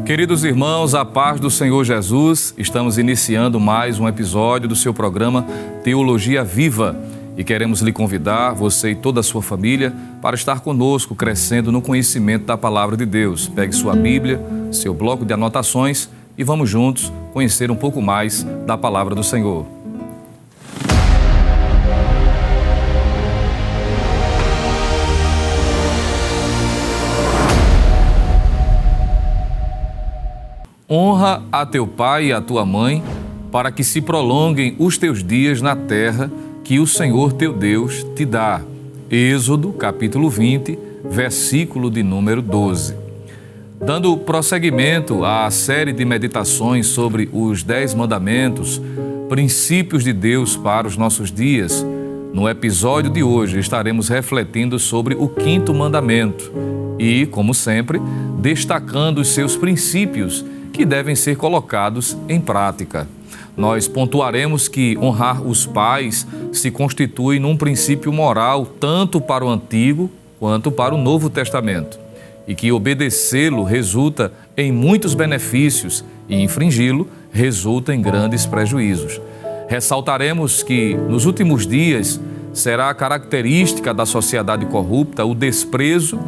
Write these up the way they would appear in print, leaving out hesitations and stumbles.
Queridos irmãos, a paz do Senhor Jesus, estamos iniciando mais um episódio do seu programa Teologia Viva e queremos lhe convidar, você e toda a sua família, para estar conosco crescendo no conhecimento da Palavra de Deus. Pegue sua Bíblia, seu bloco de anotações e vamos juntos conhecer um pouco mais da Palavra do Senhor. Honra a teu pai e a tua mãe, para que se prolonguem os teus dias na terra que o Senhor teu Deus te dá. Êxodo, capítulo 20, versículo de número 12. Dando prosseguimento à série de meditações sobre os 10 mandamentos, princípios de Deus para os nossos dias, no episódio de hoje estaremos refletindo sobre o 5º mandamento e, como sempre, destacando os seus princípios que devem ser colocados em prática. Nós pontuaremos que honrar os pais se constitui num princípio moral tanto para o Antigo quanto para o Novo Testamento e que obedecê-lo resulta em muitos benefícios e infringi-lo resulta em grandes prejuízos. Ressaltaremos que nos últimos dias será característica da sociedade corrupta o desprezo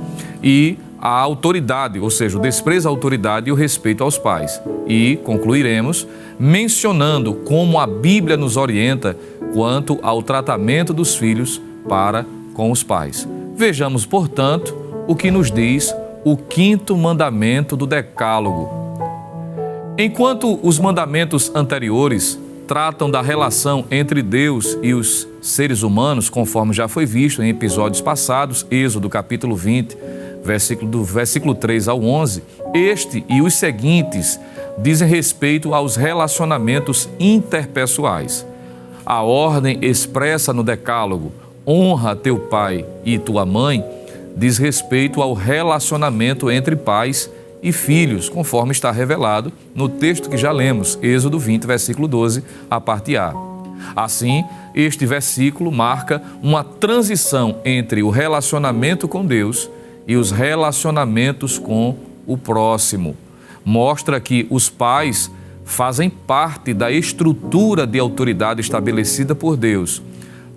e a autoridade, ou seja, o desprezo à autoridade e o respeito aos pais. E concluiremos mencionando como a Bíblia nos orienta quanto ao tratamento dos filhos para com os pais. Vejamos, portanto, o que nos diz o 5º mandamento do Decálogo. Enquanto os mandamentos anteriores tratam da relação entre Deus e os seres humanos, conforme já foi visto em episódios passados, Êxodo capítulo 20, do versículo 3 ao 11, este e os seguintes dizem respeito aos relacionamentos interpessoais. A ordem expressa no Decálogo, honra teu pai e tua mãe, diz respeito ao relacionamento entre pais e filhos, conforme está revelado no texto que já lemos, Êxodo 20, versículo 12, a parte A. Assim, este versículo marca uma transição entre o relacionamento com Deus e os relacionamentos com o próximo. Mostra que os pais fazem parte da estrutura de autoridade estabelecida por Deus,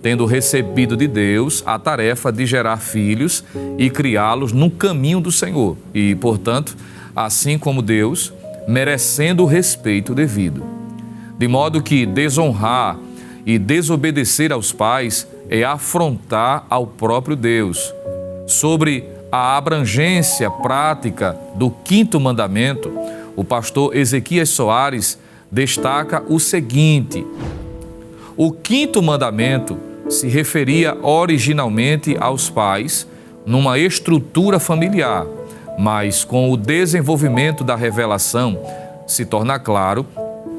tendo recebido de Deus a tarefa de gerar filhos e criá-los no caminho do Senhor e, portanto, assim como Deus, merecendo o respeito devido. De modo que desonrar e desobedecer aos pais é afrontar ao próprio Deus. Sobre a abrangência prática do 5º mandamento, o pastor Ezequias Soares destaca o seguinte: o 5º mandamento se referia originalmente aos pais numa estrutura familiar, mas com o desenvolvimento da revelação se torna claro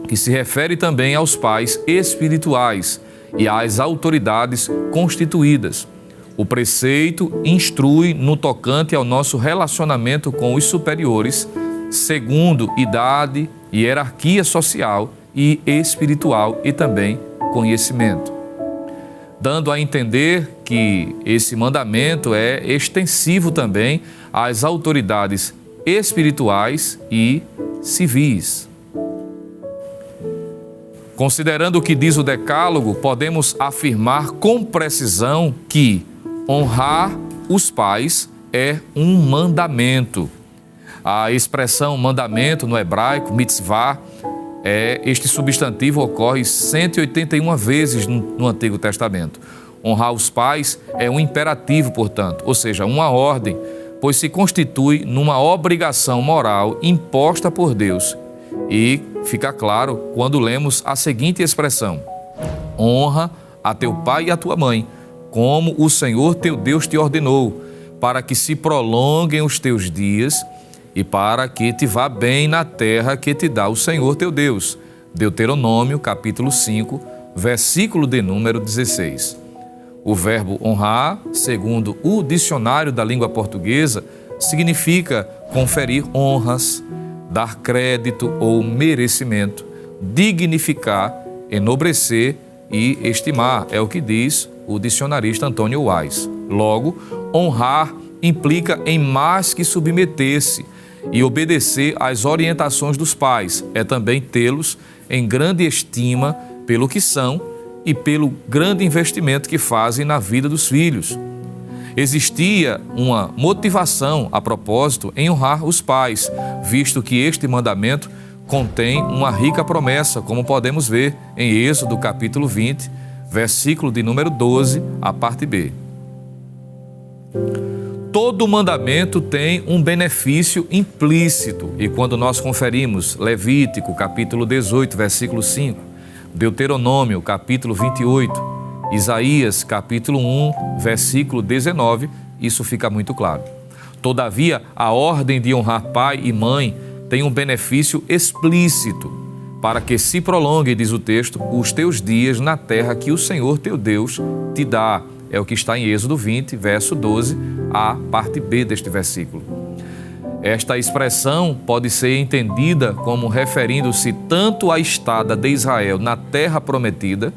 que se refere também aos pais espirituais e às autoridades constituídas. O preceito instrui no tocante ao nosso relacionamento com os superiores, segundo idade, hierarquia social e espiritual e também conhecimento, dando a entender que esse mandamento é extensivo também às autoridades espirituais e civis. Considerando o que diz o Decálogo, podemos afirmar com precisão que honrar os pais é um mandamento. A expressão mandamento no hebraico, mitzvah, este substantivo ocorre 181 vezes no Antigo Testamento. Honrar os pais é um imperativo, portanto, ou seja, uma ordem, pois se constitui numa obrigação moral imposta por Deus. E fica claro quando lemos a seguinte expressão: honra a teu pai e a tua mãe, como o Senhor teu Deus te ordenou, para que se prolonguem os teus dias e para que te vá bem na terra que te dá o Senhor teu Deus. Deuteronômio, capítulo 5, versículo de número 16. O verbo honrar, segundo o dicionário da língua portuguesa, significa conferir honras, dar crédito ou merecimento, dignificar, enobrecer e estimar, é o que diz o dicionarista Antônio Wise. Logo, honrar implica em mais que submeter-se, E obedecer às orientações dos pais é também tê-los em grande estima pelo que são e pelo grande investimento que fazem na vida dos filhos. Existia uma motivação a propósito em honrar os pais, visto que este mandamento contém uma rica promessa, como podemos ver em Êxodo capítulo 20, versículo de número 12, a parte B. Todo mandamento tem um benefício implícito, e quando nós conferimos Levítico capítulo 18, versículo 5, Deuteronômio capítulo 28, Isaías capítulo 1, versículo 19, isso fica muito claro. Todavia, a ordem de honrar pai e mãe tem um benefício explícito, para que se prolongue, diz o texto, os teus dias na terra que o Senhor teu Deus te dá. É o que está em Êxodo 20, verso 12, a parte B deste versículo. Esta expressão pode ser entendida como referindo-se tanto à estada de Israel na terra prometida,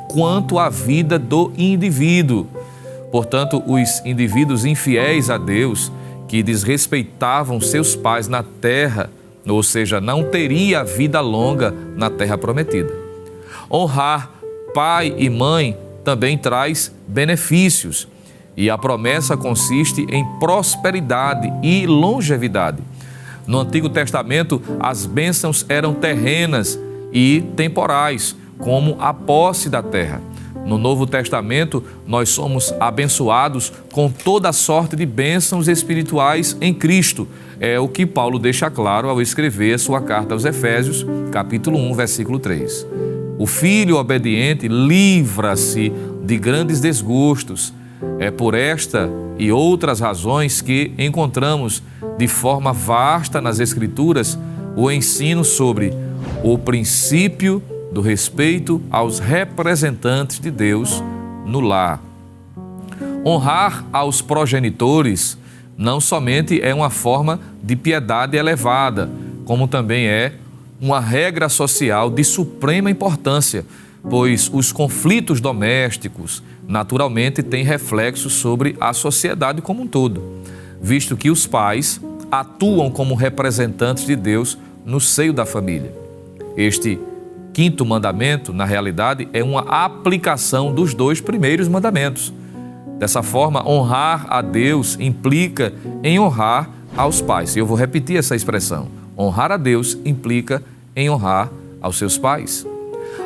quanto à vida do indivíduo. Portanto, os indivíduos infiéis a Deus, que desrespeitavam seus pais na terra, ou seja, não teria vida longa na terra prometida. Honrar pai e mãe também traz benefícios, e a promessa consiste em prosperidade e longevidade. No Antigo Testamento, as bênçãos eram terrenas e temporais, como a posse da terra. No Novo Testamento, nós somos abençoados com toda sorte de bênçãos espirituais em Cristo. É o que Paulo deixa claro ao escrever sua carta aos Efésios, capítulo 1, versículo 3. O filho obediente livra-se de grandes desgostos. É por esta e outras razões que encontramos de forma vasta nas Escrituras o ensino sobre o princípio do respeito aos representantes de Deus no lar. Honrar aos progenitores não somente é uma forma de piedade elevada, como também é uma regra social de suprema importância, pois os conflitos domésticos naturalmente têm reflexos sobre a sociedade como um todo, visto que os pais atuam como representantes de Deus no seio da família. Este quinto mandamento, na realidade, é uma aplicação dos dois primeiros mandamentos. Dessa forma, honrar a Deus implica em honrar aos pais. E eu vou repetir essa expressão. Honrar a Deus implica em honrar aos seus pais.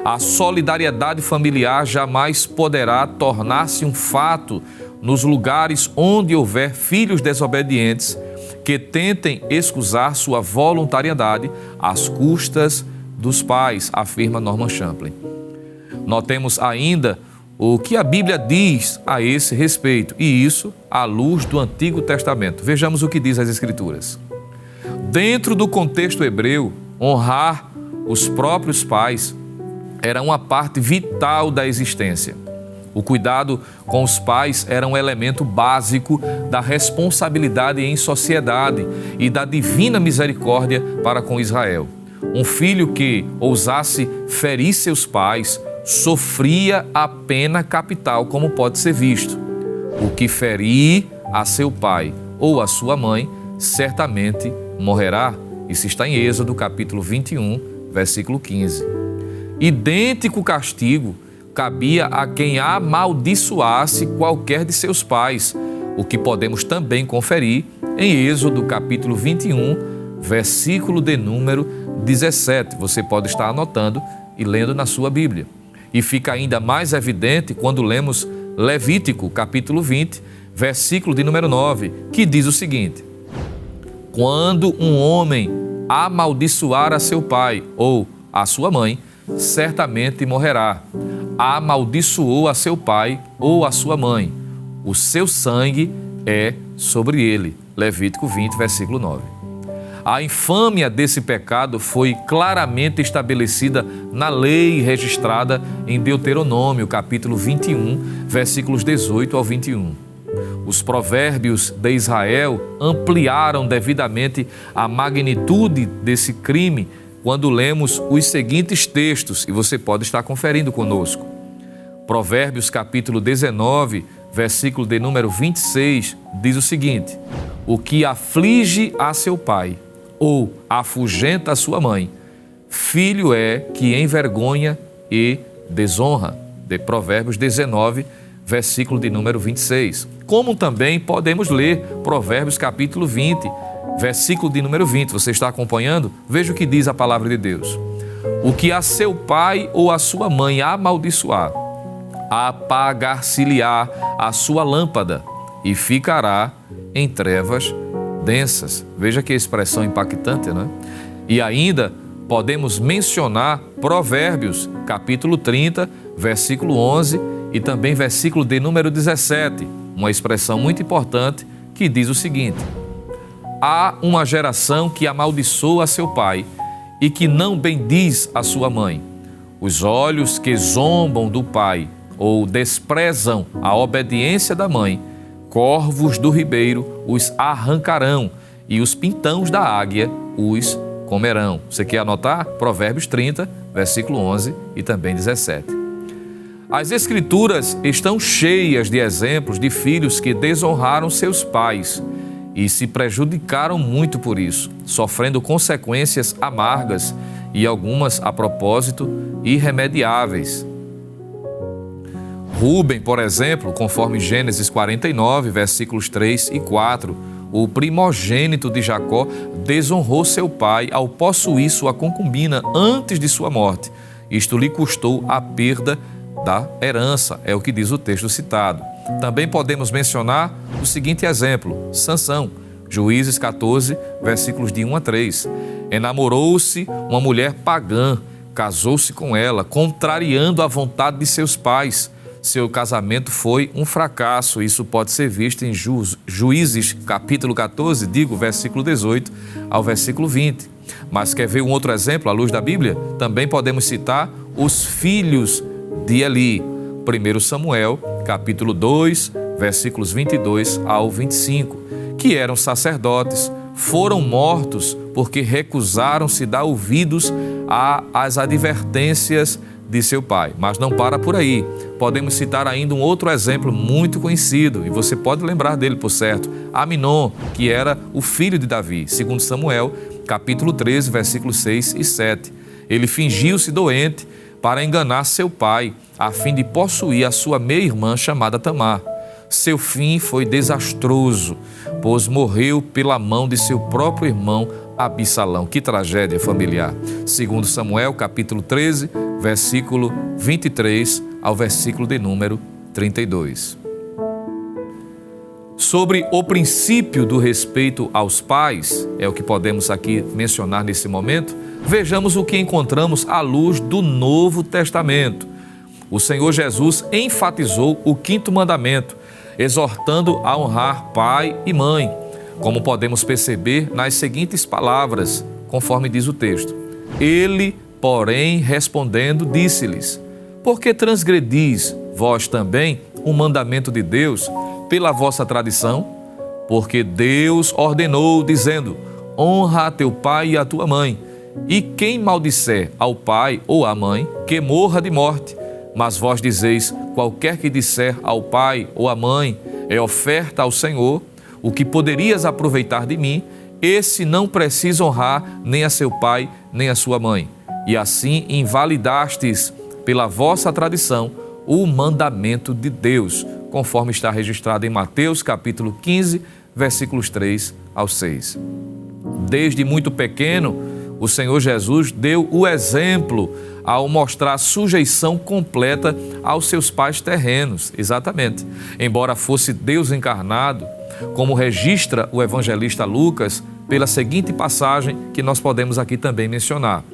A solidariedade familiar jamais poderá tornar-se um fato nos lugares onde houver filhos desobedientes que tentem escusar sua voluntariedade às custas dos pais, afirma Norman Champlin. Notemos ainda o que a Bíblia diz a esse respeito, e isso à luz do Antigo Testamento. Vejamos o que diz as Escrituras. Dentro do contexto hebreu, honrar os próprios pais era uma parte vital da existência. O cuidado com os pais era um elemento básico da responsabilidade em sociedade e da divina misericórdia para com Israel. Um filho que ousasse ferir seus pais sofria a pena capital, como pode ser visto. O que ferir a seu pai ou a sua mãe certamente morrerá. Isso está em Êxodo capítulo 21, versículo 15. Idêntico castigo cabia a quem amaldiçoasse qualquer de seus pais, o que podemos também conferir em Êxodo capítulo 21, versículo de número 17. Você pode estar anotando e lendo na sua Bíblia. E fica ainda mais evidente quando lemos Levítico capítulo 20, versículo de número 9, que diz o seguinte: quando um homem amaldiçoar a seu pai ou a sua mãe, certamente morrerá. Amaldiçoou a seu pai ou a sua mãe, o seu sangue é sobre ele. Levítico 20, versículo 9. A infâmia desse pecado foi claramente estabelecida na lei registrada em Deuteronômio, capítulo 21, versículos 18 ao 21. Os provérbios de Israel ampliaram devidamente a magnitude desse crime quando lemos os seguintes textos, e você pode estar conferindo conosco. Provérbios capítulo 19, versículo de número 26, diz o seguinte: o que aflige a seu pai ou afugenta a sua mãe, filho é que envergonha e desonra. De Provérbios 19, versículo de número 26. Como também podemos ler Provérbios capítulo 20, versículo de número 20. Você está acompanhando? Veja o que diz a palavra de Deus. O que a seu pai ou a sua mãe amaldiçoar, apagar-se-lhe-á a sua lâmpada e ficará em trevas densas. Veja que expressão impactante, né? E ainda podemos mencionar Provérbios, capítulo 30, versículo 11 e também versículo de número 17, uma expressão muito importante que diz o seguinte: há uma geração que amaldiçoa seu pai e que não bendiz a sua mãe. Os olhos que zombam do pai ou desprezam a obediência da mãe, corvos do ribeiro os arrancarão e os pintãos da águia os comerão. Você quer anotar? Provérbios 30, versículo 11 e também 17. As Escrituras estão cheias de exemplos de filhos que desonraram seus pais e se prejudicaram muito por isso, sofrendo consequências amargas e algumas, a propósito, irremediáveis. Rúben, por exemplo, conforme Gênesis 49, versículos 3 e 4, o primogênito de Jacó desonrou seu pai ao possuir sua concubina antes de sua morte. Isto lhe custou a perda da herança, é o que diz o texto citado. Também podemos mencionar o seguinte exemplo: Sansão, Juízes 14, versículos de 1 a 3. Enamorou-se uma mulher pagã, casou-se com ela, contrariando a vontade de seus pais. Seu casamento foi um fracasso. Isso pode ser visto em Juízes, capítulo 14, versículo 18 ao versículo 20. Mas quer ver um outro exemplo à luz da Bíblia? Também podemos citar os filhos de Eli. 1 Samuel, capítulo 2, versículos 22 ao 25, que eram sacerdotes, foram mortos porque recusaram-se dar ouvidos às advertências de seu pai. Mas não para por aí. Podemos citar ainda um outro exemplo muito conhecido, e você pode lembrar dele, por certo: Aminon, que era o filho de Davi. 2 Samuel, capítulo 13, versículos 6 e 7. Ele fingiu-se doente para enganar seu pai, a fim de possuir a sua meia-irmã chamada Tamar. Seu fim foi desastroso, pois morreu pela mão de seu próprio irmão Absalão. Que tragédia familiar. 2 Samuel, capítulo 13, versículo 23 ao versículo de número 32. Sobre o princípio do respeito aos pais, é o que podemos aqui mencionar nesse momento, vejamos o que encontramos à luz do Novo Testamento. O Senhor Jesus enfatizou o 5º mandamento, exortando a honrar pai e mãe, como podemos perceber nas seguintes palavras, conforme diz o texto. Ele, porém, respondendo, disse-lhes: por que transgredis vós também o mandamento de Deus pela vossa tradição? Porque Deus ordenou, dizendo: honra a teu pai e a tua mãe, e quem maldisser ao pai ou à mãe, que morra de morte. Mas vós dizeis: qualquer que disser ao pai ou à mãe, é oferta ao Senhor, o que poderias aproveitar de mim, esse não precisa honrar nem a seu pai, nem a sua mãe. E assim invalidastes pela vossa tradição o mandamento de Deus, conforme está registrado em Mateus capítulo 15, versículos 3 ao 6. Desde muito pequeno, o Senhor Jesus deu o exemplo ao mostrar sujeição completa aos seus pais terrenos. Exatamente. Embora fosse Deus encarnado, como registra o evangelista Lucas, pela seguinte passagem que nós podemos aqui também mencionar.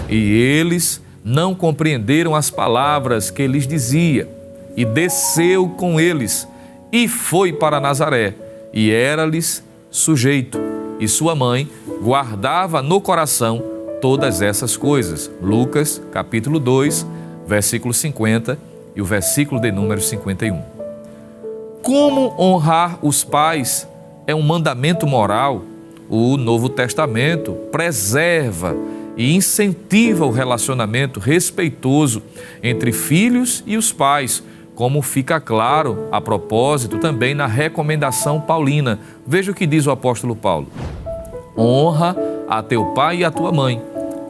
E eles não compreenderam as palavras que lhes dizia, e desceu com eles, e foi para Nazaré, e era-lhes sujeito, e sua mãe guardava no coração todas essas coisas. Lucas, capítulo 2, versículo 50 e o versículo de número 51. Como honrar os pais é um mandamento moral, o Novo Testamento preserva e incentiva o relacionamento respeitoso entre filhos e os pais, como fica claro, a propósito, também na recomendação paulina. Veja o que diz o apóstolo Paulo. Honra a teu pai e a tua mãe,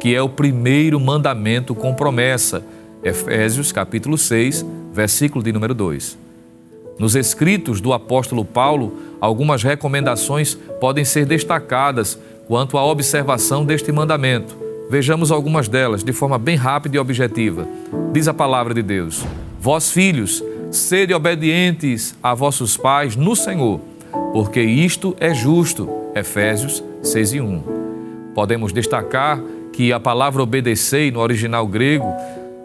que é o primeiro mandamento com promessa. Efésios capítulo 6, versículo de número 2. Nos escritos do apóstolo Paulo, algumas recomendações podem ser destacadas quanto à observação deste mandamento. Vejamos algumas delas de forma bem rápida e objetiva. Diz a palavra de Deus: Vós, filhos, sede obedientes a vossos pais no Senhor, porque isto é justo. Efésios 6:1. Podemos destacar que a palavra obedecer, no original grego,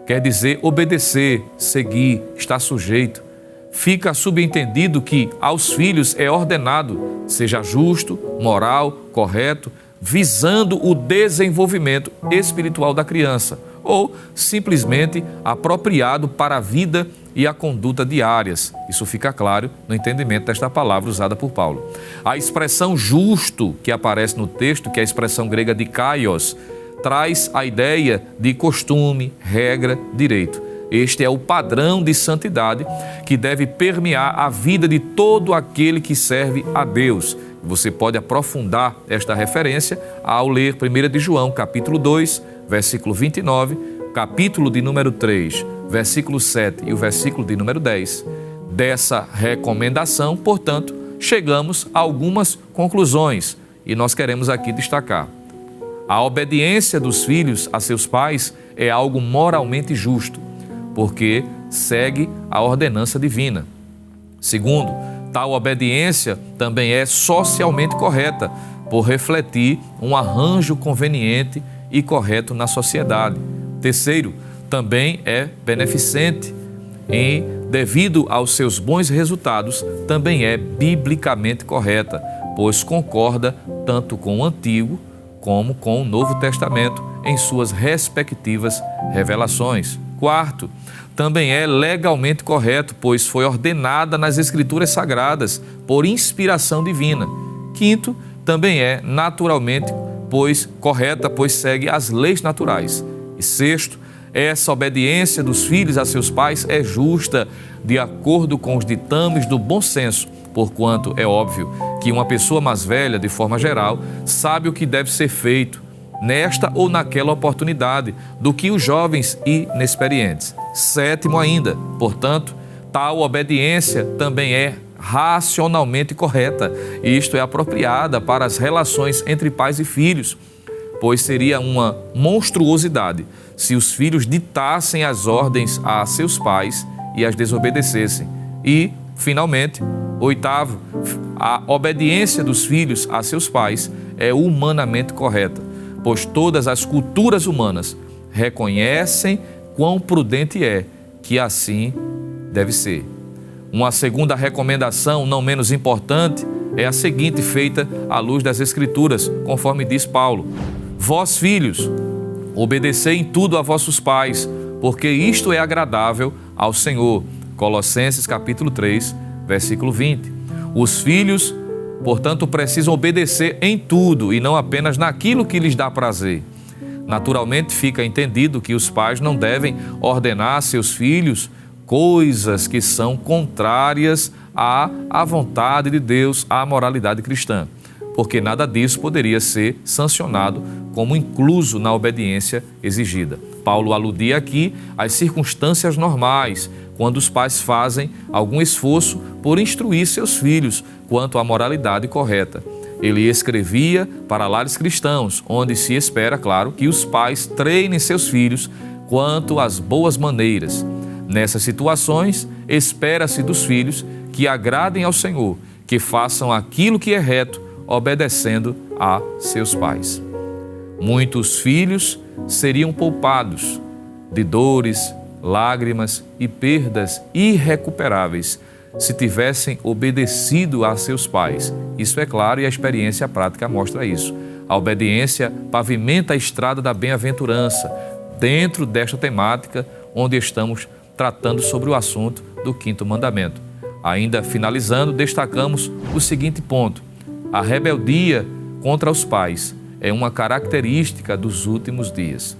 quer dizer obedecer, seguir, estar sujeito. Fica subentendido que aos filhos é ordenado, seja justo, moral, correto, visando o desenvolvimento espiritual da criança, ou simplesmente apropriado para a vida e a conduta diárias. Isso fica claro no entendimento desta palavra usada por Paulo. A expressão justo que aparece no texto, que é a expressão grega dikaios, traz a ideia de costume, regra, direito. Este é o padrão de santidade que deve permear a vida de todo aquele que serve a Deus. Você pode aprofundar esta referência ao ler 1 de João, capítulo 2, versículo 29, capítulo de número 3, versículo 7 e o versículo de número 10. Dessa recomendação, portanto, chegamos a algumas conclusões e nós queremos aqui destacar. A obediência dos filhos a seus pais é algo moralmente justo, porque segue a ordenança divina. Segundo, tal obediência também é socialmente correta, por refletir um arranjo conveniente e correto na sociedade. Terceiro, também é beneficente e, devido aos seus bons resultados, também é biblicamente correta, pois concorda tanto com o Antigo como com o Novo Testamento em suas respectivas revelações. Quarto, também é legalmente correto, pois foi ordenada nas Escrituras Sagradas por inspiração divina. Quinto, também é naturalmente correta, pois segue as leis naturais. E sexto, essa obediência dos filhos a seus pais é justa, de acordo com os ditames do bom senso, porquanto é óbvio que uma pessoa mais velha, de forma geral, sabe o que deve ser feito nesta ou naquela oportunidade do que os jovens e inexperientes. Sétimo ainda, portanto, tal obediência também é racionalmente correta, isto é, apropriada para as relações entre pais e filhos, pois seria uma monstruosidade se os filhos ditassem as ordens a seus pais e as desobedecessem. E, finalmente, oitavo, a obediência dos filhos a seus pais é humanamente correta, pois todas as culturas humanas reconhecem quão prudente é que assim deve ser. Uma segunda recomendação, não menos importante, é a seguinte, feita à luz das Escrituras, conforme diz Paulo: Vós, filhos, obedecei em tudo a vossos pais, porque isto é agradável ao Senhor. Colossenses capítulo 3, versículo 20. Os filhos, portanto, precisam obedecer em tudo e não apenas naquilo que lhes dá prazer. Naturalmente, fica entendido que os pais não devem ordenar a seus filhos coisas que são contrárias à vontade de Deus, à moralidade cristã, porque nada disso poderia ser sancionado como incluso na obediência exigida. Paulo aludia aqui às circunstâncias normais, quando os pais fazem algum esforço por instruir seus filhos quanto à moralidade correta. Ele escrevia para lares cristãos, onde se espera, claro, que os pais treinem seus filhos quanto às boas maneiras. Nessas situações, espera-se dos filhos que agradem ao Senhor, que façam aquilo que é reto, obedecendo a seus pais. Muitos filhos seriam poupados de dores, lágrimas e perdas irrecuperáveis se tivessem obedecido a seus pais. Isso é claro e a experiência prática mostra isso. A obediência pavimenta a estrada da bem-aventurança dentro desta temática onde estamos tratando sobre o assunto do quinto mandamento. Ainda finalizando, destacamos o seguinte ponto: a rebeldia contra os pais é uma característica dos últimos dias.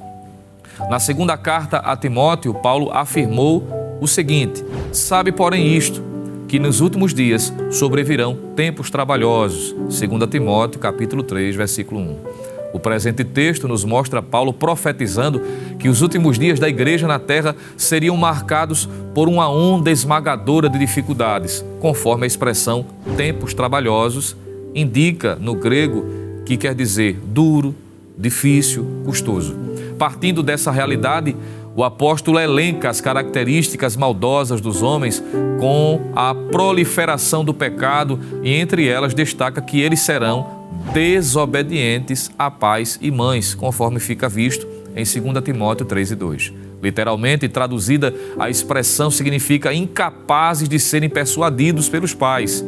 Na segunda carta a Timóteo, Paulo afirmou o seguinte: sabe, porém, isto, que nos últimos dias sobrevirão tempos trabalhosos. 2 Timóteo, capítulo 3, versículo 1. O presente texto nos mostra Paulo profetizando que os últimos dias da igreja na terra seriam marcados por uma onda esmagadora de dificuldades, conforme a expressão tempos trabalhosos indica no grego, que quer dizer duro, difícil, custoso. Partindo dessa realidade, o apóstolo elenca as características maldosas dos homens com a proliferação do pecado e entre elas destaca que eles serão desobedientes a pais e mães, conforme fica visto em 2 Timóteo 3:2. Literalmente traduzida, a expressão significa incapazes de serem persuadidos pelos pais.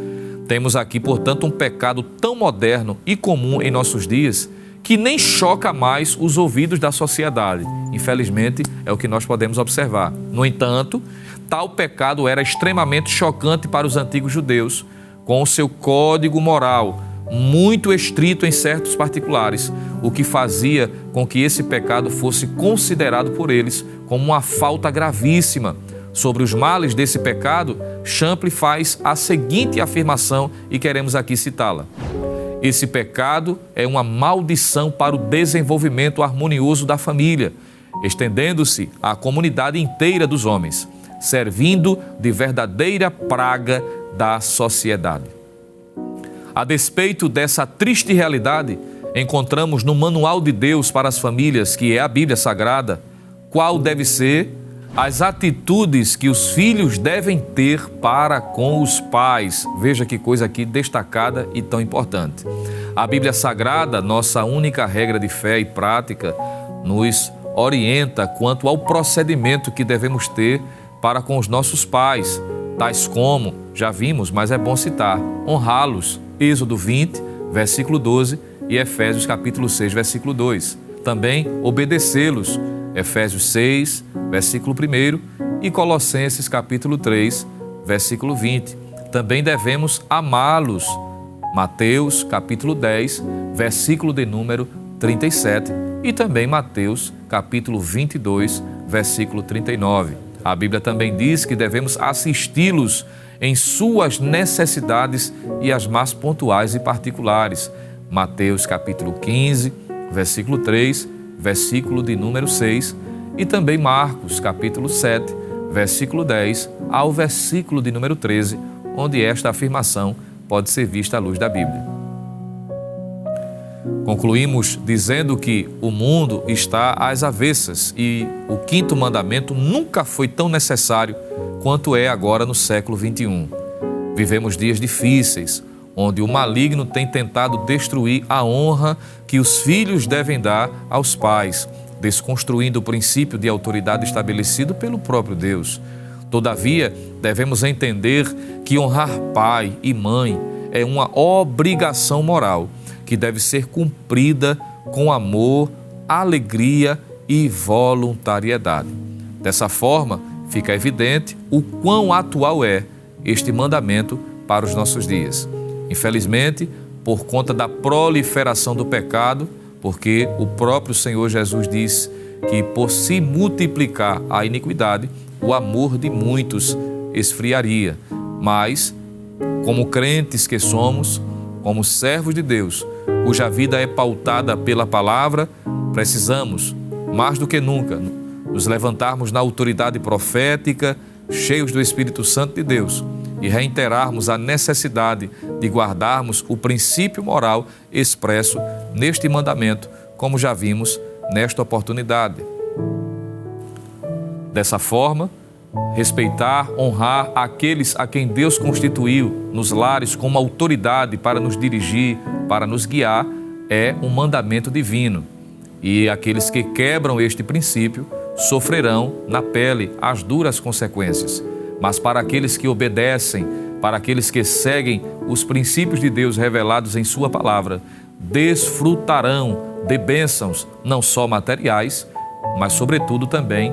Temos aqui, portanto, um pecado tão moderno e comum em nossos dias que nem choca mais os ouvidos da sociedade. Infelizmente, é o que nós podemos observar. No entanto, tal pecado era extremamente chocante para os antigos judeus, com o seu código moral muito estrito em certos particulares, o que fazia com que esse pecado fosse considerado por eles como uma falta gravíssima. Sobre os males desse pecado, Champlin faz a seguinte afirmação e queremos aqui citá-la. Esse pecado é uma maldição para o desenvolvimento harmonioso da família, estendendo-se à comunidade inteira dos homens, servindo de verdadeira praga da sociedade. A despeito dessa triste realidade, encontramos no Manual de Deus para as Famílias, que é a Bíblia Sagrada, qual deve ser as atitudes que os filhos devem ter para com os pais. Veja que coisa aqui destacada e tão importante. A Bíblia Sagrada, nossa única regra de fé e prática, nos orienta quanto ao procedimento que devemos ter para com os nossos pais, tais como, já vimos, mas é bom citar, honrá-los, Êxodo 20, versículo 12 e Efésios capítulo 6, versículo 2. Também obedecê-los, Efésios 6, versículo 1 e Colossenses capítulo 3, versículo 20. Também devemos amá-los, Mateus capítulo 10, versículo de número 37 e também Mateus capítulo 22, versículo 39. A Bíblia também diz que devemos assisti-los em suas necessidades e as mais pontuais e particulares. Mateus capítulo 15, versículo 3, versículo de número 6 e também Marcos capítulo 7, versículo 10 ao versículo de número 13, onde esta afirmação pode ser vista à luz da Bíblia. Concluímos dizendo que o mundo está às avessas e o quinto mandamento nunca foi tão necessário quanto é agora no século XXI. Vivemos dias difíceis, onde o maligno tem tentado destruir a honra que os filhos devem dar aos pais, desconstruindo o princípio de autoridade estabelecido pelo próprio Deus. Todavia, devemos entender que honrar pai e mãe é uma obrigação moral que deve ser cumprida com amor, alegria e voluntariedade. Dessa forma, fica evidente o quão atual é este mandamento para os nossos dias. Infelizmente, por conta da proliferação do pecado, porque o próprio Senhor Jesus diz que por se multiplicar a iniquidade, o amor de muitos esfriaria. Mas, como crentes que somos, como servos de Deus, cuja vida é pautada pela palavra, precisamos, mais do que nunca, nos levantarmos na autoridade profética, cheios do Espírito Santo de Deus, e reiterarmos a necessidade de guardarmos o princípio moral expresso neste mandamento, como já vimos nesta oportunidade. Dessa forma, respeitar, honrar aqueles a quem Deus constituiu nos lares como autoridade para nos dirigir, para nos guiar, é um mandamento divino. E aqueles que quebram este princípio sofrerão na pele as duras consequências. Mas para aqueles que obedecem, para aqueles que seguem os princípios de Deus revelados em Sua palavra, desfrutarão de bênçãos não só materiais, mas sobretudo também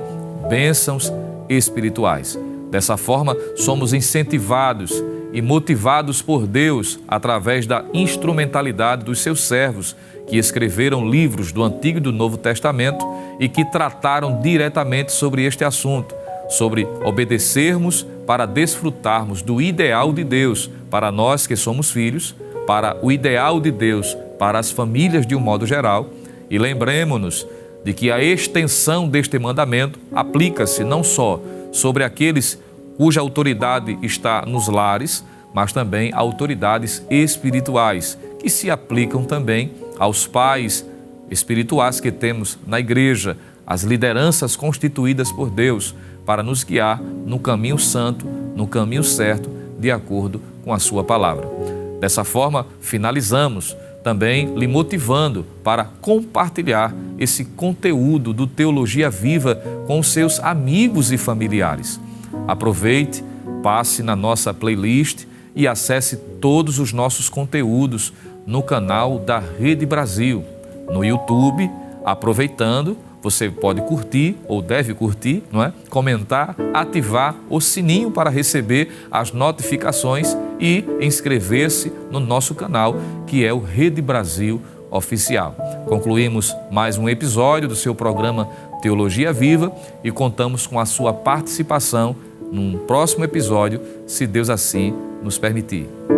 bênçãos espirituais. Dessa forma, somos incentivados e motivados por Deus através da instrumentalidade dos seus servos, que escreveram livros do Antigo e do Novo Testamento e que trataram diretamente sobre este assunto. sobre obedecermos para desfrutarmos do ideal de Deus para nós que somos filhos, para o ideal de Deus para as famílias de um modo geral. E lembremos-nos de que a extensão deste mandamento aplica-se não só sobre aqueles cuja autoridade está nos lares, mas também a autoridades espirituais, que se aplicam também aos pais espirituais que temos na igreja, as lideranças constituídas por Deus para nos guiar no caminho santo, no caminho certo, de acordo com a sua palavra. Dessa forma, finalizamos também lhe motivando para compartilhar esse conteúdo do Teologia Viva com os seus amigos e familiares. Aproveite, passe na nossa playlist e acesse todos os nossos conteúdos no canal da Rede Brasil. No YouTube, aproveitando, você pode curtir ou deve curtir, não é? Comentar, ativar o sininho para receber as notificações e inscrever-se no nosso canal, que é o Rede Brasil Oficial. Concluímos mais um episódio do seu programa Teologia Viva e contamos com a sua participação num próximo episódio, se Deus assim nos permitir.